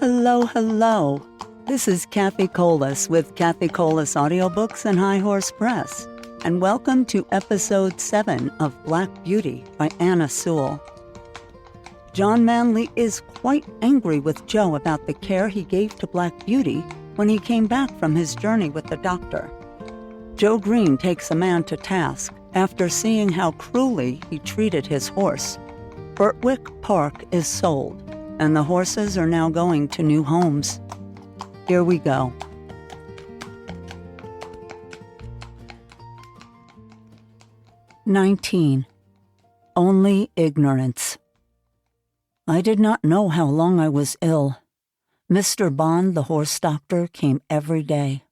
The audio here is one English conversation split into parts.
Hello, hello. This is Cathi with Cathi Audiobooks and High Horse Press, and welcome to Episode 7 of Black Beauty by Anna Sewell. Jon Manley is quite angry with Joe about the care he gave to Black Beauty when he came back from his journey with the doctor. Joe Green takes a man to task after seeing how cruelly he treated his horse. Birtwick Park is sold, and the horses are now going to new homes. Here we go. "19. Only ignorance. I did not know how long I was ill. Mr. Bond, the horse doctor, came every day.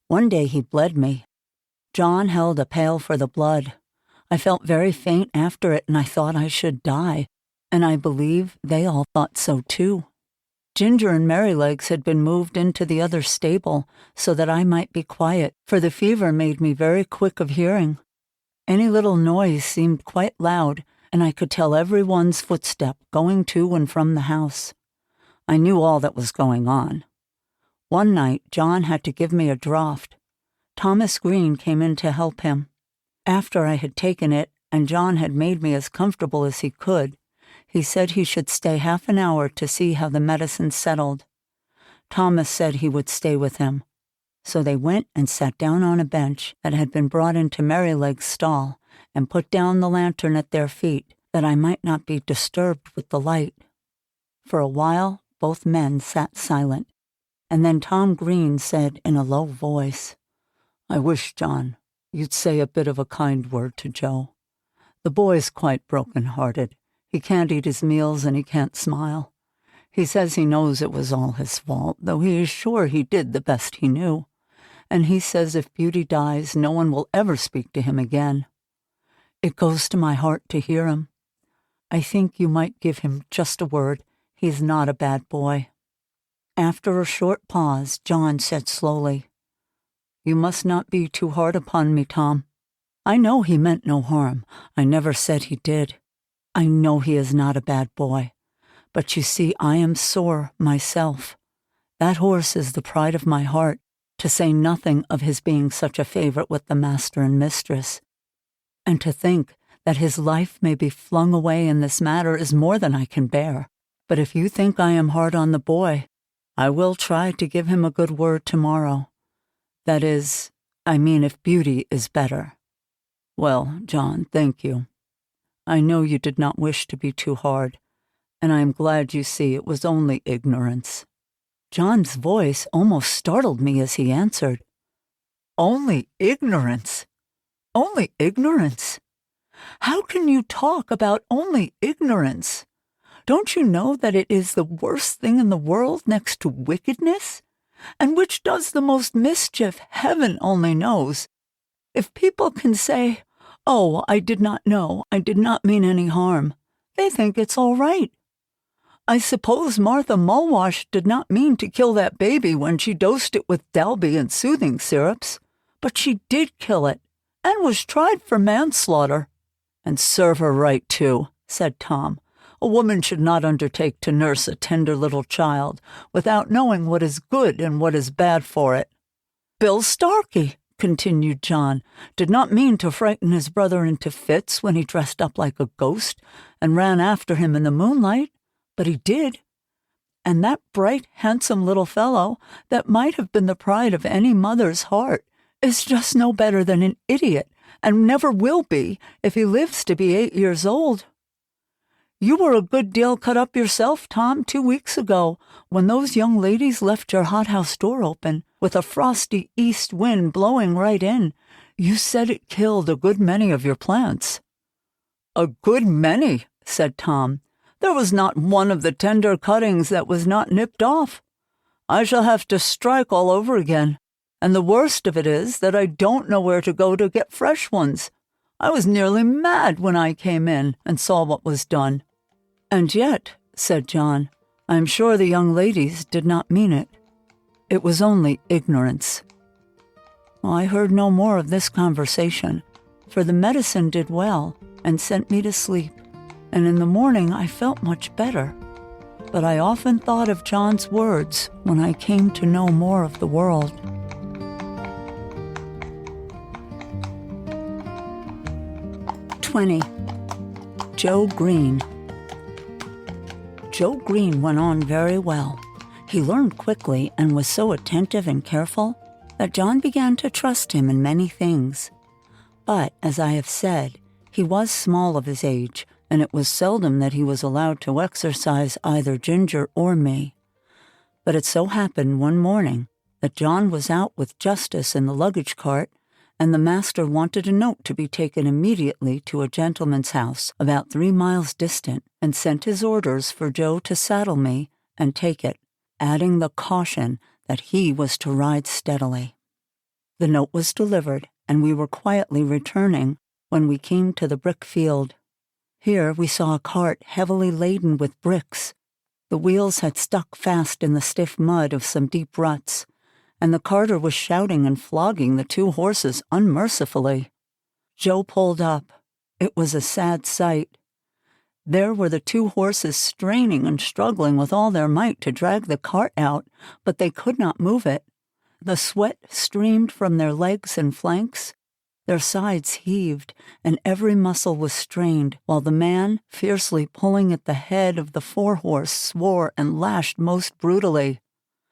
One day he bled me. John held a pail for the blood. I felt very faint after it, and I thought I should die, and I believe they all thought so too. Ginger and Merrylegs had been moved into the other stable so that I might be quiet, for the fever made me very quick of hearing. Any little noise seemed quite loud, and I could tell everyone's footstep going to and from the house. I knew all that was going on. One night, John had to give me a draught. Thomas Green came in to help him. After I had taken it, and John had made me as comfortable as he could, he said he should stay half an hour to see how the medicine settled. Thomas said he would stay with him. So they went and sat down on a bench that had been brought into Merryleg's stall and put down the lantern at their feet that I might not be disturbed with the light. For a while, both men sat silent, and then Tom Green said in a low voice, "I wish, John, you'd say a bit of a kind word to Joe. The boy's quite broken-hearted. He can't eat his meals and he can't smile. He says he knows it was all his fault, though he is sure he did the best he knew. And he says if Beauty dies, no one will ever speak to him again. It goes to my heart to hear him. I think you might give him just a word. He's not a bad boy." After a short pause, John said slowly, "You must not be too hard upon me, Tom. I know he meant no harm. I never said he did. I know he is not a bad boy. But you see, I am sore myself. That horse is the pride of my heart, to say nothing of his being such a favorite with the master and mistress. And to think that his life may be flung away in this matter is more than I can bear. But if you think I am hard on the boy, I will try to give him a good word tomorrow. That is, I mean if Beauty is better." "Well, John, thank you. I know you did not wish to be too hard, and I am glad you see it was only ignorance." John's voice almost startled me as he answered, "Only ignorance? Only ignorance? How can you talk about only ignorance? Don't you know that it is the worst thing in the world next to wickedness? And which does the most mischief, heaven only knows. If people can say, 'Oh, I did not know, I did not mean any harm,' they think it's all right. I suppose Martha Mulwash did not mean to kill that baby when she dosed it with Dalby and soothing syrups, but she did kill it, and was tried for manslaughter." "And serve her right, too," said Tom. "A woman should not undertake to nurse a tender little child without knowing what is good and what is bad for it." "Bill Starkey," continued John, "did not mean to frighten his brother into fits when he dressed up like a ghost and ran after him in the moonlight, but he did. And that bright, handsome little fellow that might have been the pride of any mother's heart is just no better than an idiot, and never will be if he lives to be 8 years old. You were a good deal cut up yourself, Tom, 2 weeks ago, when those young ladies left your hothouse door open, with a frosty east wind blowing right in. You said it killed a good many of your plants." "A good many," said Tom. "There was not one of the tender cuttings that was not nipped off. I shall have to strike all over again, and the worst of it is that I don't know where to go to get fresh ones. I was nearly mad when I came in and saw what was done." "And yet," said John, "I am sure the young ladies did not mean it. It was only ignorance." Well, I heard no more of this conversation, for the medicine did well and sent me to sleep, and in the morning I felt much better. but I often thought of John's words when I came to know more of the world. "20. Joe Green. Joe Green went on very well. He learned quickly and was so attentive and careful that John began to trust him in many things. But, as I have said, he was small of his age, and it was seldom that he was allowed to exercise either Ginger or me. But it so happened one morning that John was out with Justice in the luggage cart, and the master wanted a note to be taken immediately to a gentleman's house about 3 miles distant, and sent his orders for Joe to saddle me and take it, adding the caution that he was to ride steadily. The note was delivered, and we were quietly returning when we came to the brick field. Here we saw a cart heavily laden with bricks. The wheels had stuck fast in the stiff mud of some deep ruts, and the carter was shouting and flogging the 2 horses unmercifully. Joe pulled up. It was a sad sight. There were the 2 horses straining and struggling with all their might to drag the cart out, but they could not move it. The sweat streamed from their legs and flanks. Their sides heaved, and every muscle was strained, while the man, fiercely pulling at the head of the 4-horse, swore and lashed most brutally.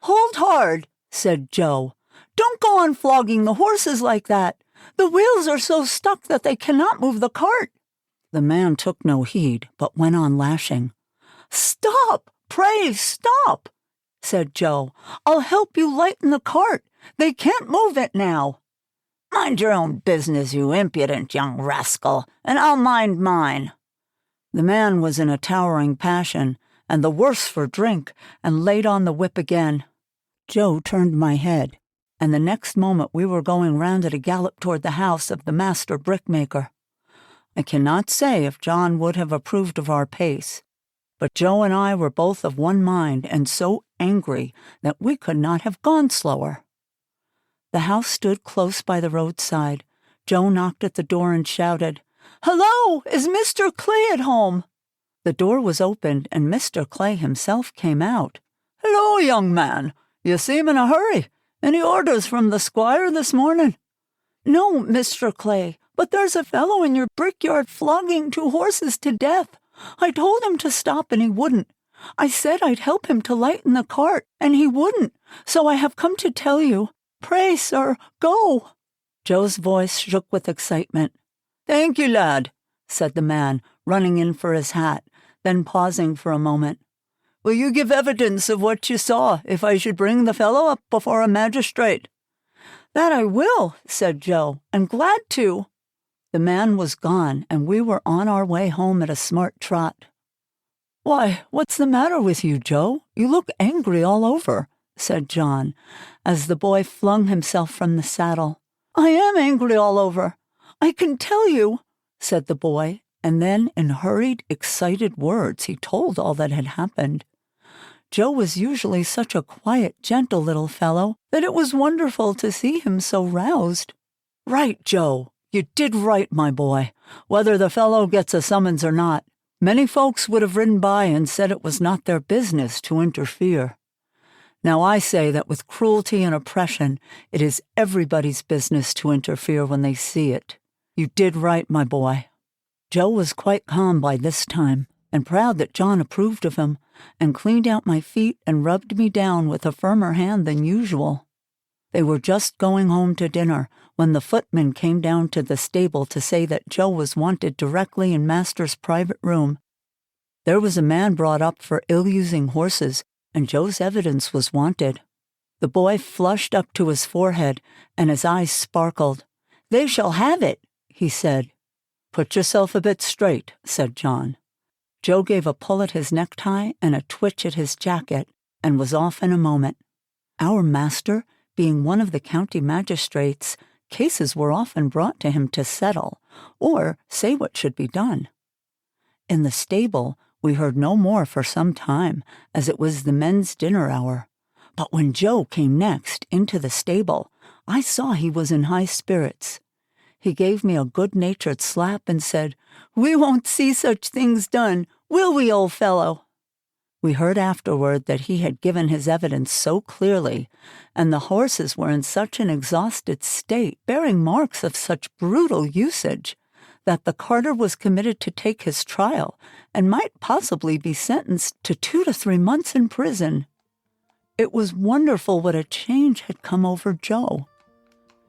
"Hold hard," said Joe. "Don't go on flogging the horses like that. The wheels are so stuck that they cannot move the cart." The man took no heed, but went on lashing. "Stop! Pray stop!" said Joe. "I'll help you lighten the cart. They can't move it now." "Mind your own business, you impudent young rascal, and I'll mind mine." The man was in a towering passion, and the worse for drink, and laid on the whip again. Joe turned my head, and the next moment we were going round at a gallop toward the house of the master brickmaker. I cannot say if John would have approved of our pace, but Joe and I were both of one mind and so angry that we could not have gone slower. The house stood close by the roadside. Joe knocked at the door and shouted, "Hello, is Mr. Clay at home?" The door was opened, and Mr. Clay himself came out. "Hello, young man. You seem in a hurry. Any orders from the squire this morning?" "No, Mr. Clay, but there's a fellow in your brickyard flogging 2 horses to death. I told him to stop, and he wouldn't. I said I'd help him to lighten the cart, and he wouldn't, so I have come to tell you. Pray, sir, go." Joe's voice shook with excitement. "Thank you, lad," said the man, running in for his hat, then pausing for a moment. "Will you give evidence of what you saw if I should bring the fellow up before a magistrate?" "That I will," said Joe, "and glad to." The man was gone, and we were on our way home at a smart trot. "Why, what's the matter with you, Joe? You look angry all over," said John, as the boy flung himself from the saddle. "I am angry all over. I can tell you," said the boy, and then in hurried, excited words he told all that had happened. Joe was usually such a quiet, gentle little fellow that it was wonderful to see him so roused. "Right, Joe. You did right, my boy, whether the fellow gets a summons or not. Many folks would have ridden by and said it was not their business to interfere. Now I say that with cruelty and oppression, it is everybody's business to interfere when they see it. You did right, my boy." Joe was quite calm by this time, and proud that John approved of him, and cleaned out my feet and rubbed me down with a firmer hand than usual. They were just going home to dinner when the footman came down to the stable to say that Joe was wanted directly in Master's private room. There was a man brought up for ill-using horses, and Joe's evidence was wanted. The boy flushed up to his forehead, and his eyes sparkled. "They shall have it," he said. "Put yourself a bit straight," said John. Joe gave a pull at his necktie and a twitch at his jacket, and was off in a moment. Our master, being one of the county magistrates, cases were often brought to him to settle, or say what should be done. In the stable, we heard no more for some time, as it was the men's dinner hour. But when Joe came next into the stable, I saw he was in high spirits. He gave me a good-natured slap and said, "We won't see such things done, will we, old fellow?" We heard afterward that he had given his evidence so clearly, and the horses were in such an exhausted state, bearing marks of such brutal usage, that the carter was committed to take his trial and might possibly be sentenced to 2 to 3 months in prison. It was wonderful what a change had come over Joe.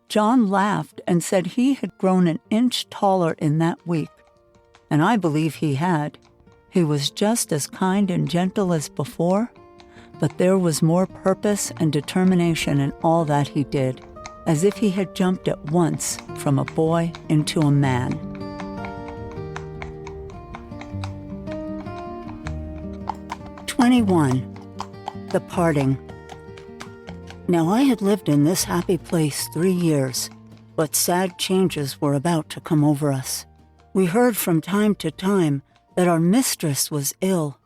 Jon laughed and said he had grown an inch taller in that week, and I believe he had. He was just as kind and gentle as before, but there was more purpose and determination in all that he did, as if he had jumped at once from a boy into a man. The Parting. Now I had lived in this happy place 3 years, but sad changes were about to come over us. We heard from time to time that our mistress was ill.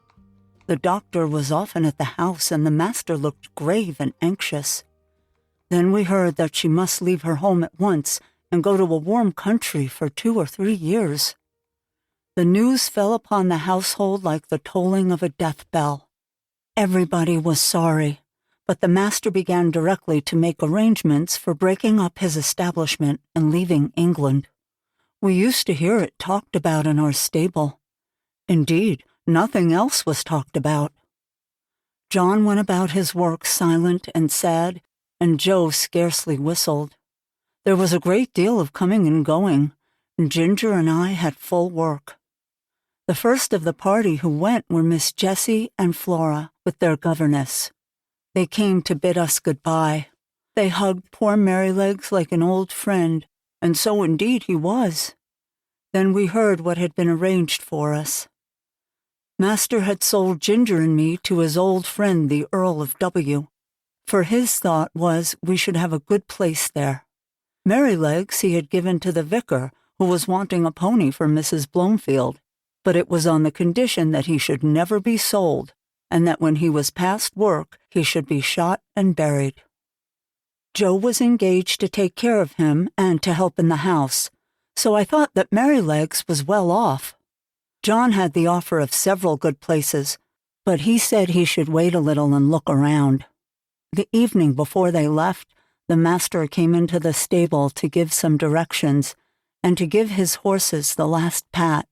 The doctor was often at the house, and the master looked grave and anxious. Then we heard that she must leave her home at once and go to a warm country for 2 or 3 years. The news fell upon the household like the tolling of a death bell. Everybody was sorry, but the master began directly to make arrangements for breaking up his establishment and leaving England. We used to hear it talked about in our stable. Indeed, nothing else was talked about. Jon went about his work silent and sad, and Joe scarcely whistled. There was a great deal of coming and going, and Ginger and I had full work. The first of the party who went were Miss Jessie and Flora, with their governess. They came to bid us goodbye. They hugged poor Merrylegs like an old friend, and so indeed he was. Then we heard what had been arranged for us. Master had sold Ginger and me to his old friend, the Earl of W., for his thought was we should have a good place there. Merrylegs he had given to the vicar, who was wanting a pony for Mrs. Blomefield, but it was on the condition that he should never be sold, and that when he was past work he should be shot and buried. Joe was engaged to take care of him and to help in the house, so I thought that Merrylegs was well off. Jon had the offer of several good places, but he said he should wait a little and look around. The evening before they left, the master came into the stable to give some directions and to give his horses the last pat.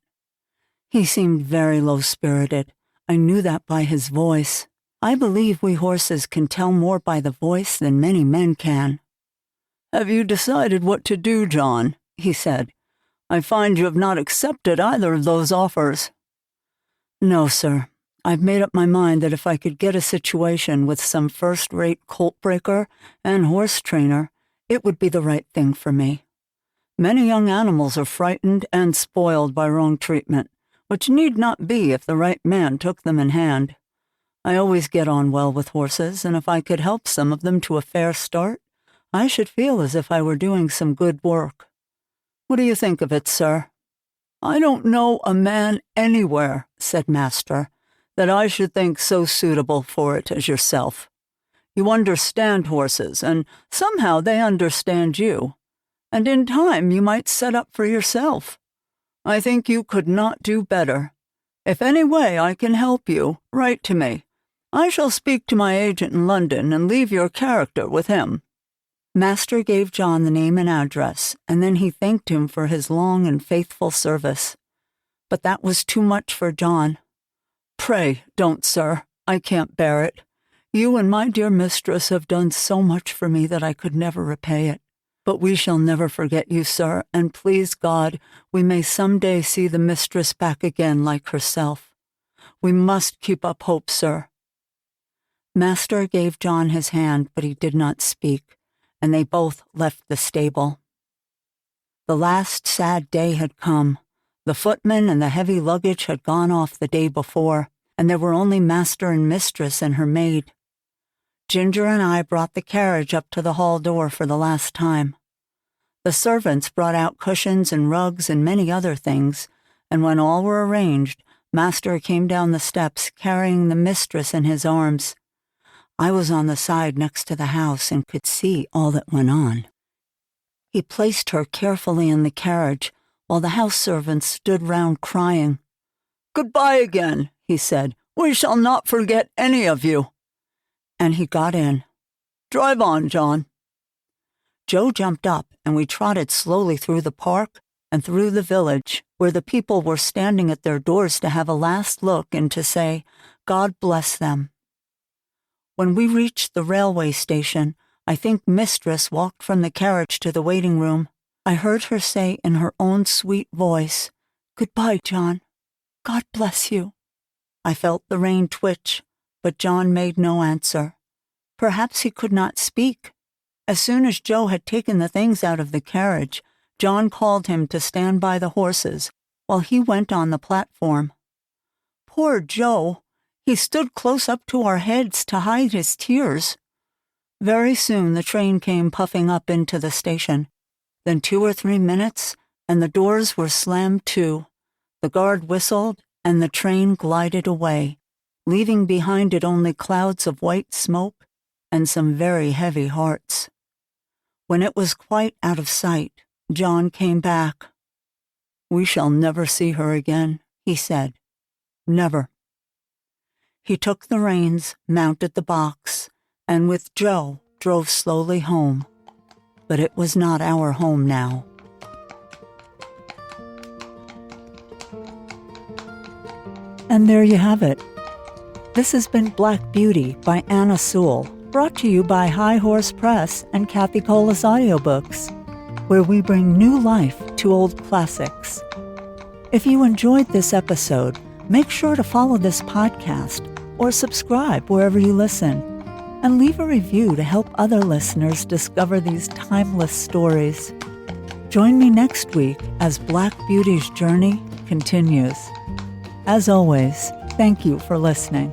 He seemed very low-spirited. I knew that by his voice. I believe we horses can tell more by the voice than many men can. "Have you decided what to do, Jon?" he said. "I find you have not accepted either of those offers." "No, sir. I've made up my mind that if I could get a situation with some first-rate colt-breaker and horse-trainer, it would be the right thing for me. Many young animals are frightened and spoiled by wrong treatment, which need not be if the right man took them in hand. I always get on well with horses, and if I could help some of them to a fair start, I should feel as if I were doing some good work. What do you think of it, sir?" "I don't know a man anywhere," said Master, "that I should think so suitable for it as yourself. You understand horses, and somehow they understand you, and in time you might set up for yourself. I think you could not do better. If any way I can help you, write to me. I shall speak to my agent in London and leave your character with him." Master gave Jon the name and address, and then he thanked him for his long and faithful service. But that was too much for Jon. "Pray don't, sir. I can't bear it. You and my dear mistress have done so much for me that I could never repay it. But we shall never forget you, sir, and please God, we may some day see the mistress back again like herself. We must keep up hope, sir." Master gave Jon his hand, but he did not speak, and they both left the stable. The last sad day had come. The footman and the heavy luggage had gone off the day before, and there were only Master and Mistress and her maid. Ginger and I brought the carriage up to the hall door for the last time. The servants brought out cushions and rugs and many other things, and when all were arranged, Master came down the steps carrying the mistress in his arms. I was on the side next to the house and could see all that went on. He placed her carefully in the carriage while the house servants stood round crying. "Goodbye again," he said. We shall not forget any of you." And he got in. "Drive on, Jon." Joe jumped up, and we trotted slowly through the park and through the village, where the people were standing at their doors to have a last look and to say, "God bless them." When we reached the railway station, I think Mistress walked from the carriage to the waiting room. I heard her say in her own sweet voice, "Goodbye, Jon. God bless you." I felt the rein twitch, but Jon made no answer. Perhaps he could not speak. As soon as Joe had taken the things out of the carriage, Jon called him to stand by the horses while he went on the platform. Poor Joe! He stood close up to our heads to hide his tears. Very soon the train came puffing up into the station. Then 2 or 3 minutes, and the doors were slammed to. The guard whistled, and the train glided away, leaving behind it only clouds of white smoke and some very heavy hearts. When it was quite out of sight, Jon came back. "We shall never see her again," he said. "Never." He took the reins, mounted the box, and with Joe drove slowly home. But it was not our home now. And there you have it. This has been Black Beauty by Anna Sewell, brought to you by High Horse Press and Cathi Audiobooks, where we bring new life to old classics. If you enjoyed this episode, make sure to follow this podcast or subscribe wherever you listen, and leave a review to help other listeners discover these timeless stories. Join me next week as Black Beauty's journey continues. As always, thank you for listening.